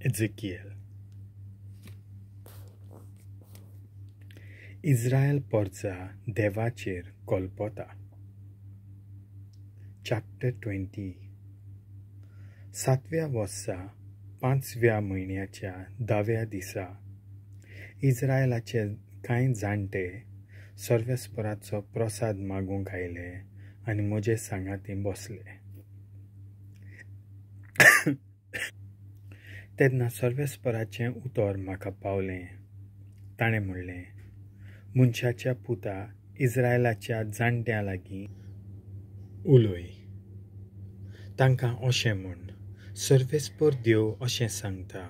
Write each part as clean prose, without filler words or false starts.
Ezekiel. Israel पोरचा देवाचेर कोलपोता. Chapter 20. 7व्या वर्सा 5व्या म्हयन्याच्या 10व्या दिसा इस्रायलाचे कांय जाणटे सर्वेस्पराचो प्रसाद मागूंक आयले आनी म्हजे सांगाती बसले. तेन्ना सर्वेस्पराचें उतर म्हाका पावलें. ताणें म्हणलें, मनशाच्या पुता इस्रायलाच्या जाणट्यां लागीं उलय. तांकां अशें म्हण, सर्वेस्पर देव अशें सांगता,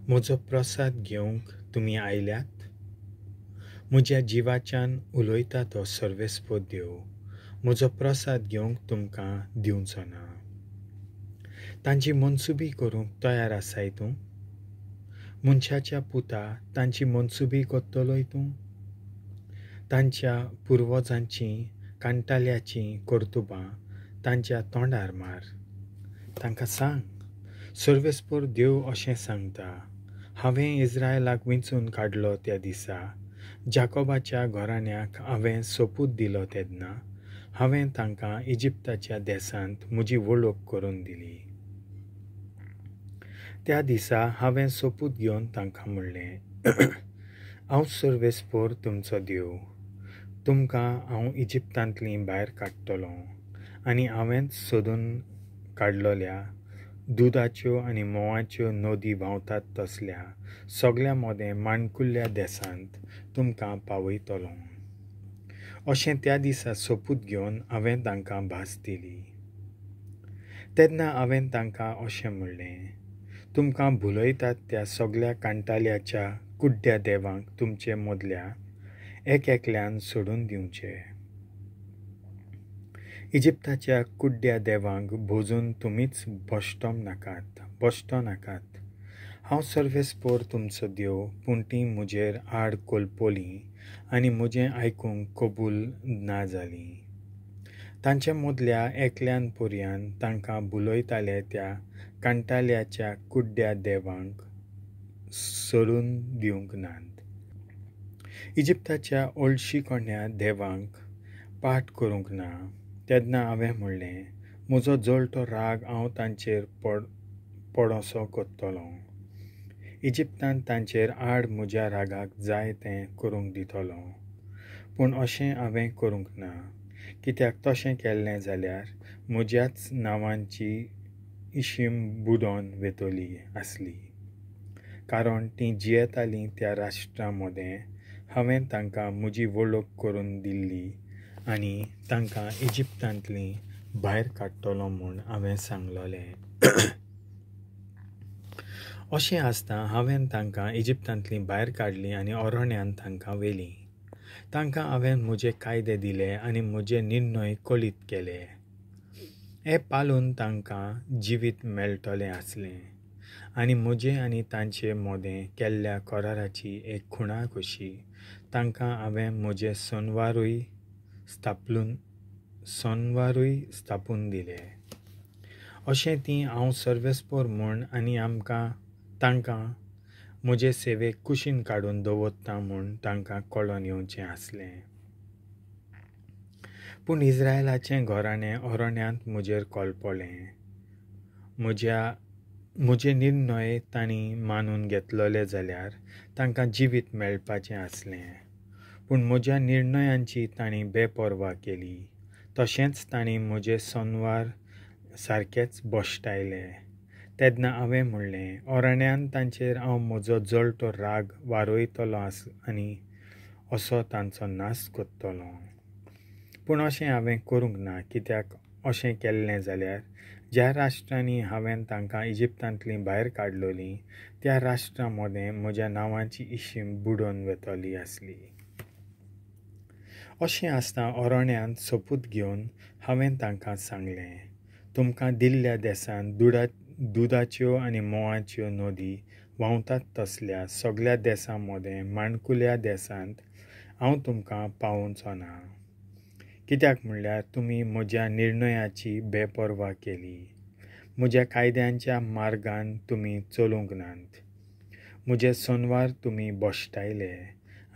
म्हजो प्रसाद घेवंक तुमी आयल्यात? म्हज्या जिवाच्यान उलयता तो सर्वेस्पर देव, म्हजो प्रसाद घेवंक तुमकां दिवचो ना. तांची मनसुबी करूंक तयार आसाय तूं? मनशाच्या पुता तांची मनसुबी करतलोय तूं? तांच्या पुर्वजांचीं कांटाल्याचीं कर्तुबां तांच्या तोंडार मार. तांकां सांग, सर्वेस्पर देव अशें सांगता, हांवें इस्रायलाक वेंचून काडलो त्या दिसा, जाकोबाच्या घराण्याक हांवें सोपूत दिलो तेन्ना हांवें तांकां इजिप्ताच्या देसांत म्हजी वळख करून दिली. त्या दिसा हांवें सोपूत घेवन तांकां म्हणलें, हांव सर्वेस्पर तुमचो देव. तुमकां हांव इजिप्तांतलीं भायर काडटलो आनी हांवेंच सोदून काडलोल्या दुदाच्यो आनी मोवाच्यो नदी व्हांवतात तसल्या सगळ्या मोदें माणकुल्ल्या देसांत तुमकां पावयतलो. अशें त्या दिसा सोपूत घेवन हांवें तांकां भास दिली. तेन्ना हांवें तांकां अशें म्हणलें, तुमकां भुलयतात त्या सगळ्या कांटाल्याच्या कुड्ड्या देवांक तुमचे मदल्या एकल्यान सोडून दिवचें. इजिप्ताच्या कुड्ड्या देवांक भोजून तुमीच बसतो नाकात. हांव सर्वेस्पर तुमचो देव, पूण तीं म्हजेर आड कोलपोलीं आनी म्हजें आयकूंक कबूल ना जालीं. तांचे मदल्या एकल्यान पर्यान तांकां भुलयताले त्या कांटाल्याच्या कुड्ड्या देवांक सोडून दिवंक नात. इजिप्ताच्या ओळशीकोण्या देवांक पाट करूंक ना. तेन्ना हांवें म्हणलें, म्हजो जळटो राग हांव तांचेर पडोसो करतलो. इजिप्तांत तांचेर आड म्हज्या रागाक जाय तें करूंक दितलो. पूण अशें हांवें करूंक ना, कित्याक तशें केल्लें जाल्यार म्हज्याच नांवांची इशीम बुडोवन वेतली आसली. कारण तीं जियेतालीं त्या राष्ट्रां मदें हांवें तांकां म्हजी वळख करून दिल्ली आनी तांकां इजिप्तांतलीं भायर काडटलो म्हूण हांवें सांगलोलें. अशें आसता हांवें तांकां इजिप्तांतलीं भायर काडलीं आनी अरण्यांत तांकां व्हेलीं. तांकां हांवें म्हजे कायदे दिले आनी म्हजे निर्णय कळीत केले. हें पाळून तांकां जिवीत मेळटलें आसलें आनी म्हजे आनी तांचे मोदें केल्ल्या कराराची एक खुणा कशी तांकां हांवें म्हजे सोनवारूय स्थापून दिले. अशें तीं हांव सर्वेस्पर म्हूण आनी तांकां म्हजे सेवेक कुशीन काडून दवरता म्हूण तांकां कळोन येवचें आसलें. पूण इस्रायलाचें घराणें अरण्यांत म्हजेर कोलपोलें. म्हजे निर्णय तांणी मानून घेतलोले जाल्यार तांकां जिवीत मेळपाचें आसलें. पूण म्हज्या निर्णयांची तांणी बेपर्वा केली. तशेंच तांणी म्हजे सोनवार सारकेच बश्टायले. तेन्ना हांवें म्हणलें, अरण्यांत तांचेर हांव म्हजो जळटो राग वारोयतलो आनी असो तांचो नाश करतलो. पूण अशें हांवें करूंक ना, कित्याक अशें केल्लें जाल्यार ज्या राष्ट्रांनी हांवें तांकां इजिप्तांतलीं भायर काडलोलीं त्या राष्ट्रां मदें म्हज्या नांवाची इशीम बुडोवन वेतली आसली. अशें आसता अरण्यांत सोपूत घेवन हांवें तांकां सांगलें, तुमकां दिल्ल्या देसांत दुदाच्यो आनी मोवाच्यो नदी व्हांवतात तसल्या सगळ्या देसां मदें माणकुल्या देसांत हांव तुमकां पावोवचो ना. कित्याक म्हणल्यार तुमी म्हज्या निर्णयाची बेपर्वा केली. म्हज्या कायद्यांच्या मार्गान तुमी चलूंक नात. म्हजे सोनवार तुमी बोश्टायले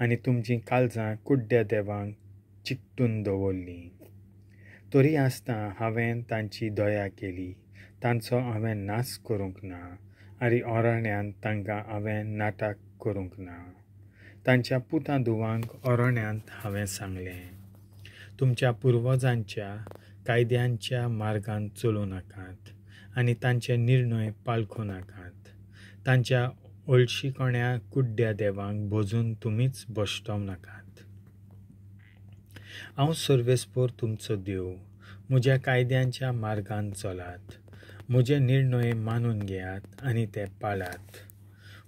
आनी तुमचीं काळजां कुड्ड्या देवांक चिकटून दवरलीं. तरी आसतना हांवें तांची दया केली, तांचो हांवें नाश करूंक ना आनी ओराण्यांत तांकां हांवें नाटाक करूंक ना. तांच्या पुतां धुवांक ओराण्यांत हांवें सांगलें, तुमच्या पुर्वजांच्या कायद्यांच्या मार्गान चलूं नाकात आनी तांचे निर्णय पाळखूं नाकात. तांच्या ओळशीकोण्या कुड्ड्या देवांक भोजून तुमीच बोश्टोवं नाकात. हांव सर्वेस्पोर तुमचो देव. म्हज्या कायद्यांच्या मार्गान चलात. म्हजे निर्णय मानून घेयात आनी ते पाळात.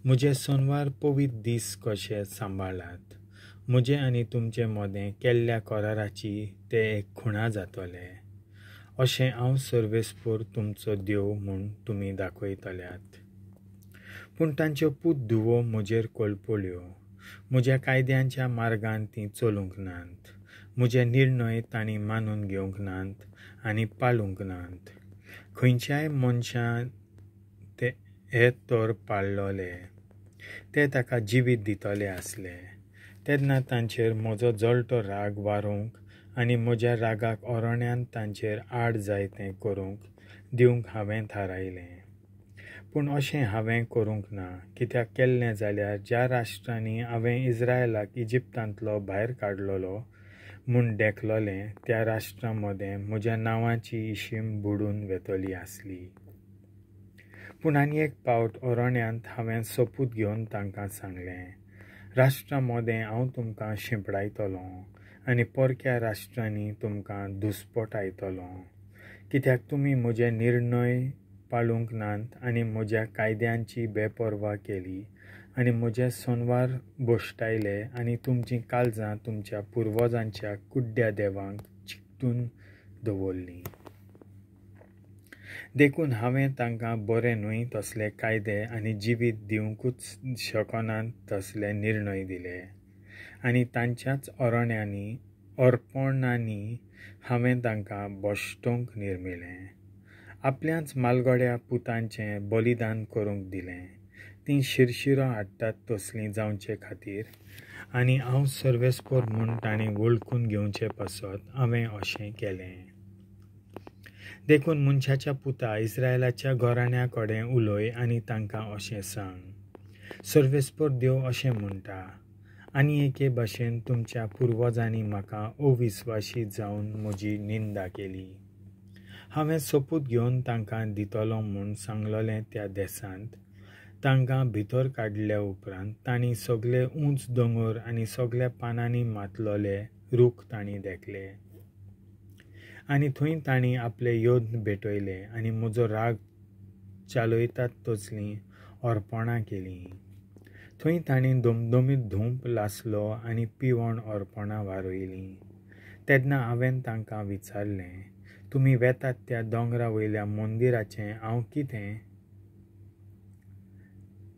म्हजे सोनवार पवित्र दीस कशे सांबाळात. म्हजे आनी तुमचे मदें केल्ल्या कराराची ते एक खुणा जातले. अशें हांव सर्वेस्पोर तुमचो देव म्हूण तुमी दाखयतल्यात. पूण तांच्यो पूत धुवो म्हजेर कळपल्यो. म्हज्या कायद्यांच्या मार्गान तीं चलूंक नात. म्हजे निर्णय तांणी मानून घेवंक नात आनी पाळूंक नात. खंयच्याय मनशान ते हे तोर पाळलोले ते ताका जिवीत दितले आसले. तेन्ना तांचेर म्हजो जळटो राग वारूंक आनी म्हज्या रागाक ओराण्यांत तांचेर आड जाय तें करूंक दिवंक हांवें थारायलें. पूण अशें हांवें करूंक ना. कित्याक केल्लें जाल्यार ज्या राष्ट्रांनी हांवें इस्रायलाक इजिप्तांतलो भायर काडलोलो म्हूण देखलोलें त्या राष्ट्रां मदें म्हज्या नांवाची इशीम बुडून वेतली आसली. पूण आनी एक पावट ओराण्यांत हांवें सोपूत घेवन तांकां सांगलें, राष्ट्रां मदें हांव तुमकां शिंपडायतलों आनी परक्या राष्ट्रांनी तुमकां दुस्पटायतलों. कित्याक तुमी म्हजे निर्णय पाळूंक नात आनी म्हज्या कायद्यांची बेपर्वा केली आनी म्हजे सोनवार बोश्टायले आनी तुमचीं काळजां तुमच्या पुर्वजांच्या कुड्ड्या देवांक चिकटून दवरलीं. देखून हांवें तांकां बरे न्हय तसले कायदे आनी जिवीत दिवंकूच शकनात तसले निर्णय दिले आनी तांच्याच ओराण्यांनी अर्पणांनी हांवें तांकां बोश्टोवंक निर्मिलें. आपल्याच मालगड्या पुतांचें बलिदान करूंक दिलें. तीं शिरशिरो हाडटात तसलीं जावचे खातीर आनी हांव सर्वेस्पोर म्हूण तांणी वळखून घेवचे पासत हांवें अशें केलें. देखून मनशाच्या पुता इस्रायलाच्या घराण्या कडेन उलय आनी तांकां अशें सांग, सर्वेस्पोर देव अशें म्हणटा, आनी एके भाशेन तुमच्या पुर्वजांनी म्हाका अविस्वासी जावन म्हजी निंदा केली. हांवें सोपूत घेवन तांकां दितलों म्हूण सांगलोलें त्या देसांत तांकां भितर काडल्या उपरांत तांणी सगळे उंच दोंगर आनी सगळ्या पानांनी मातलोले रूख तांणी देखले आनी थंय तांणी आपले योद्न भेटयले आनी म्हजो राग चालयतात तसलीं अर्पणां केलीं. थंय तांणी दोमदोमीत धूप लासलो आनी पिवण अर्पणां वारयलीं. तेन्ना हांवें तांकां विचारलें, तुमी वेतात त्या दोंगरा वयल्या मंदिराचें हांव कितें?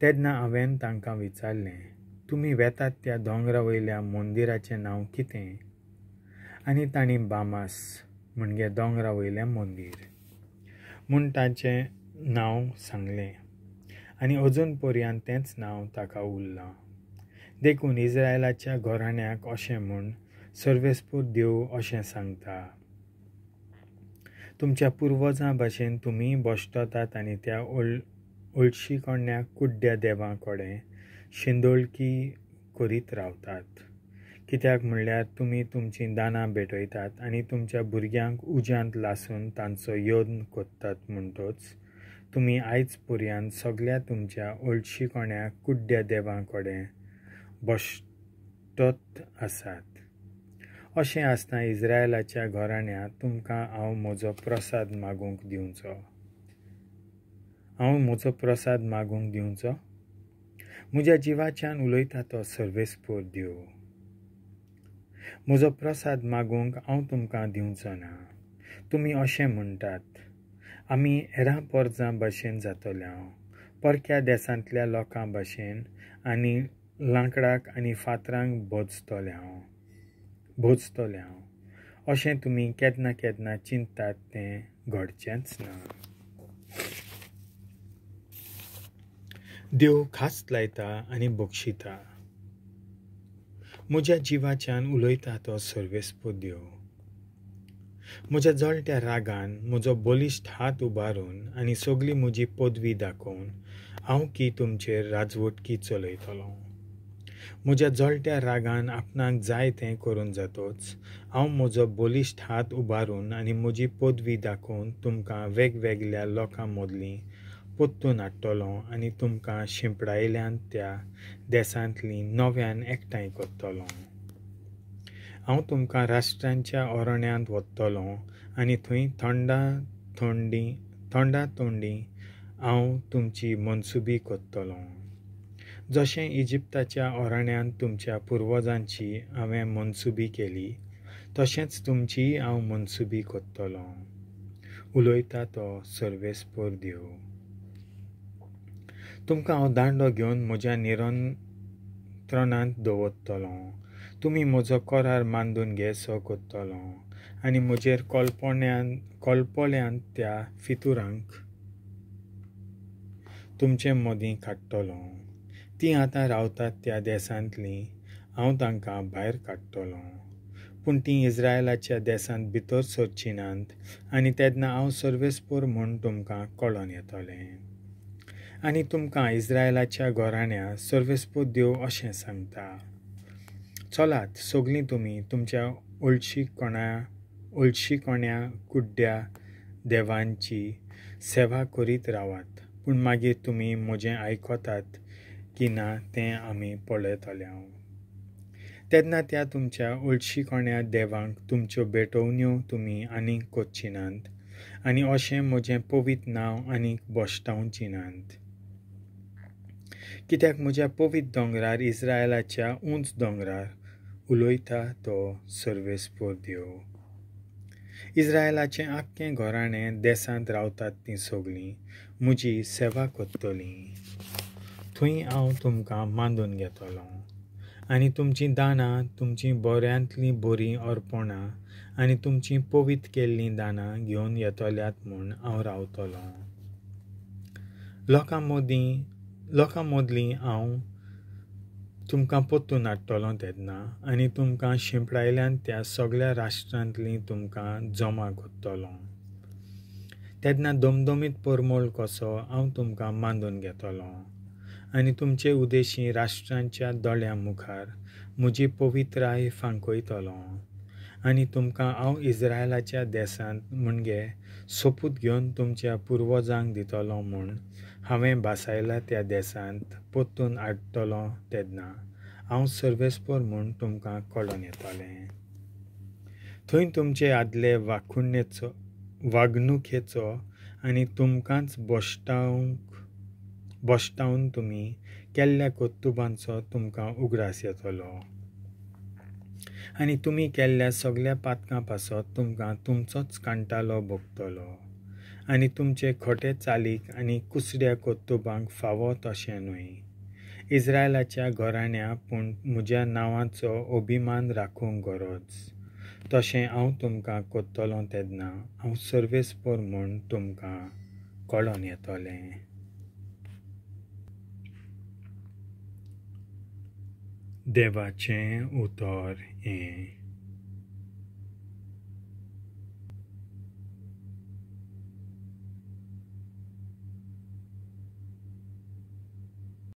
तेन्ना हांवें तांकां विचारलें, तुमी वेतात त्या दोंगरा वयल्या मंदिराचें नांव कितें? आनी तांणी बामास म्हणजे दोंगरा वयलें मंदीर म्हूण ताचें नांव सांगलें आनी अजून पर्यंत तेंच नांव ताका उरलां. देखून इस्रायलाच्या घराण्याक अशें म्हूण सर्वेस्पोर देव अशें सांगता, तुमच्या पुर्वजां भाशेन तुमी बोश्टतात आनी त्या ओळशीकोण्या कुड्ड्या देवां कडेन शिंदोळकी करीत रावतात. कित्याक म्हणल्यार तुमी तुमचीं दानां भेटयतात आनी तुमच्या भुरग्यांक उज्यांत लासून तांचो योद्न कोत्तात म्हणटच तुमी आयज पर्यंत सगळ्या तुमच्या ओळशीकोण्या कुड्ड्या देवां कडेन बोश्टत आसात. अशें आसतना इस्रायलाच्या घराण्या तुमकां हांव म्हजो प्रसाद मागूंक दिवचो? म्हज्या जिवाच्यान उलयता तो सर्वेस्पोर देव. म्हजो प्रसाद मागूंक हांव तुमकां दिवचो ना. तुमी अशें म्हणटात, आमी हेरां परजां भाशेन जातल्यांव, परक्या देसांतल्या लोकां भाशेन आनी लांकडाक आनी फातरांक भोजतल्यांव. अशें तुमी केन्ना केन्ना चिंततात तें घडचेंच ना. देव खास लायता आनी बक्षिता. म्हज्या जिवाच्यान उलयता तो सर्वेस्प देव. म्हज्या जळट्या रागान म्हजो बलिश्ट हात उबारून आनी सगळी म्हजी पदवी दाखोवन हांव की तुमचेर राजवटकी चलयतलों. म्हज्या जळट्या रागान आपणाक जाय तें करून जातोच हांव म्हजो बलिश्ट हात उबारून आनी म्हजी पदवी दाखोवन तुमकां वेगवेगळ्या लोकां मदलीं पोत्तून हाडटलों आनी तुमकां शिंपडायल्यान त्या देसांतलीं नव्यान एकठांय करतलों. हांव तुमकां राष्ट्रांच्या ओरण्यांत व्हरतलों आनी थंय थोंडा तोंडी हांव तुमची मनसुबी करतलों. जशें इजिप्ताच्या ओरण्यांत तुमच्या पुर्वजांची हांवें मनसुबी केली तशेंच तुमचीय हांव मनसुबी करतलों. उलयता तो सर्वेस्पर देव. तुमकां हांव दांडो घेवन म्हज्या नियंत्रणांत दवरतलों. तुमी म्हजो करार मांडून घेसो करतलों आनी म्हजेर कळपल्यांत त्या फितुरांक तुमचे मदीं काडटलों. तीं आतां रावतात त्या देसांतलीं हांव तांकां भायर काडटलों. पूण तीं इस्रायलाच्या देसांत भितर सरचीं नात आनी तेन्ना हांव सर्वेस्पर म्हूण तुमकां कळोन येतलें. आनी तुमकां इस्रायलाच्या घराण्या सर्वेस्पर देव अशें सांगता. चलात सगळीं तुमी तुमच्या ओळशीकोण्या कुड्ड्या देवांची सेवा करीत रावात. पूण मागीर तुमी म्हजें आयकतात की ना तें आमी पळयतल्यांव. तेन्ना त्या तुमच्या ओळशीकोण्या देवांक तुमच्यो भेटवण्यो तुमी आनीक करची नात आनी अशें म्हजें पवित्र नांव आनीक बोश्टावचीं नात. कित्याक म्हज्या पवित्र दोंगरार इस्रायलाच्या उंच दोंगरार उलयता तो सर्वेस्पर देव. इस्रायलाचें आख्खें घराणें देसांत रावतात तीं सगळीं म्हजी सेवा करतलीं. थंय हांव तुमकां मांडून घेतलों आनी तुमचीं दानां, तुमचीं बऱ्यांतलीं बरीं अर्पणां आनी तुमचीं पवित्र केल्लीं दानां घेवन येतल्यात म्हूण हांव रावतलों. लोकां मदलीं हांव तुमकां पोत्तून हाडटलों तेन्ना आनी तुमकां शिंपडायल्यान त्या सगळ्या राष्ट्रांतलीं तुमकां जमा करतलों. तेन्ना दमदमीत परमळ कसो हांव तुमकां मांडून घेतलों आनी तुमचे उदेशीं राष्ट्रांच्या दोळ्यां मुखार म्हजी पवित्राय फांकयतलों. आनी तुमकां हांव इस्रायलाच्या देसांत मुणगे सोपूत घेवन तुमच्या पुर्वजांक दितलों म्हूण हांवें भासायला त्या देसांत पोत्तून हाडटलों तेन्ना हांव सर्वेस्पर म्हूण तुमकां कळोन येतलें. थंय तुमचे आदले वागणुकेचो आनी तुमकांच बोश्टावन तुमी केल्ल्या कर्तुबांचो तुमकां उगडास येतलो आनी तुमी केल्ल्या सगळ्या पातकां पासत तुमकां तुमचोच कांटालो भोगतलो आनी तुमचे खोटे चालीक आनी कुसड्या कर्तुबांक फावो तशें न्हय. इस्रायलाच्या घराण्या पूण म्हज्या नांवाचो अभिमान राखूंक गरज. तशें हांव तुमकां करतलों तेन्ना हांव सर्वेस्पर म्हूण तुमकां कळोन येतलें. देवाचें उतर हें.